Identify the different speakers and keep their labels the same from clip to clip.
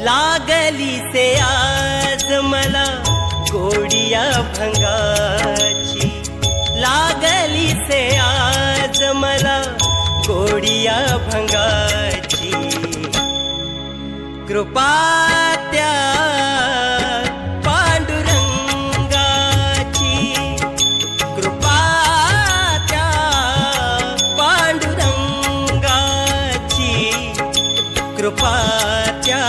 Speaker 1: लागली से आज मला गोडिया भंगाची, लागली से आज मला गोडिया भंगाची, कृपा त्या पांडुरंगाची, कृपा त्या पांडुरंगाची, कृपा त्या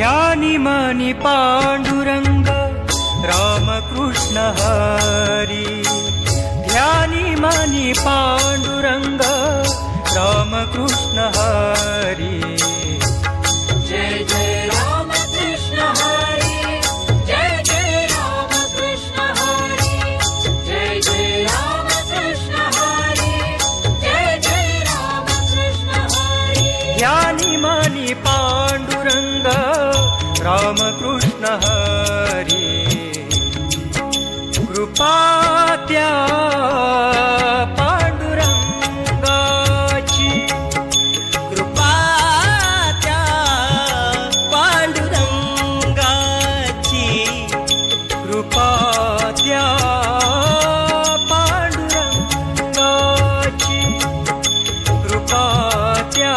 Speaker 2: ध्यानी मनी पांडुरंग रामकृष्ण हरी, ध्यानी मनी पांडुरंग रामकृष्ण हरी।
Speaker 3: जय जय रामकृष्ण हरी, जय जय रामकृष्ण हरी, जय जय रामकृष्ण हरी, जय जय रामकृष्ण हरी।
Speaker 2: ध्यानी मनी पांडुरंग रामकृष्ण हरी, कृपा त्या पांडुरंगाची,
Speaker 1: कृपा त्या पांडुरंगाची,
Speaker 2: कृपा त्या पांडुरंगाची, कृपा त्या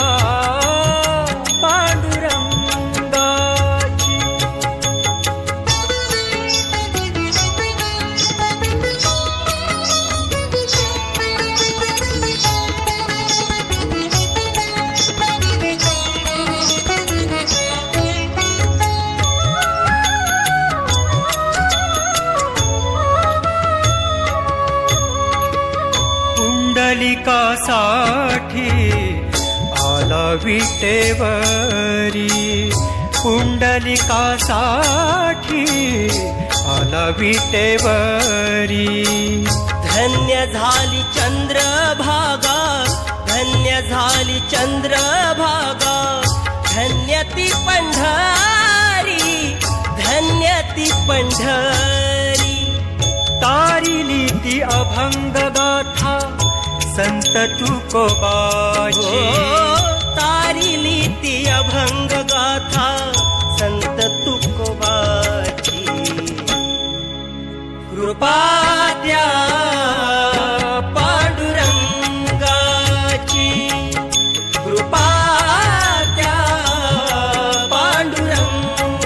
Speaker 2: पुंडलिकासाठी आला विटेवरी, पुंडलिकासाठी आला विटेवरी।
Speaker 1: धन्य झाली चंद्रभागा, धन्य झाली चंद्रभागा, धन्य ती पंढरी, धन्य ती पंढरी।
Speaker 2: तारिली ती अभंग गाथा संत तुकोबाची,
Speaker 1: तारिली ती अभंग गाथा संत तुकोबाची, कृपा त्या पांडुरंगाची, कृपा त्या पांडुरंगाची,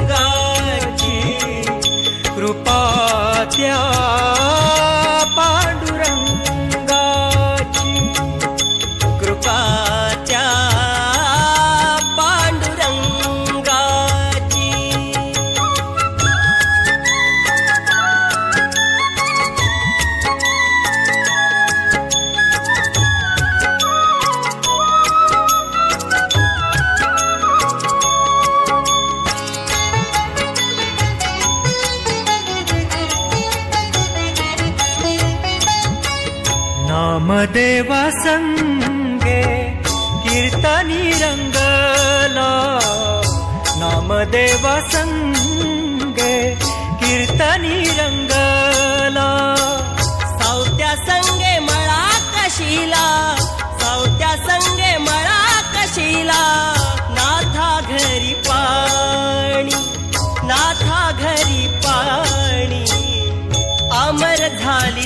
Speaker 2: कृपा त्या पांडुरंगाची,
Speaker 1: कृपा त्या पांडुरंगाची।
Speaker 2: नामदेवा संगे कीर्तनी रंगला, नामदेवा संगे कीर्तनी रंगला।
Speaker 1: सावत्या संगे मळा कशीला, सावत्या संगे मळा कशीला, नाथा घरी पाणी, नाथा घरी पाणी, अमर झाली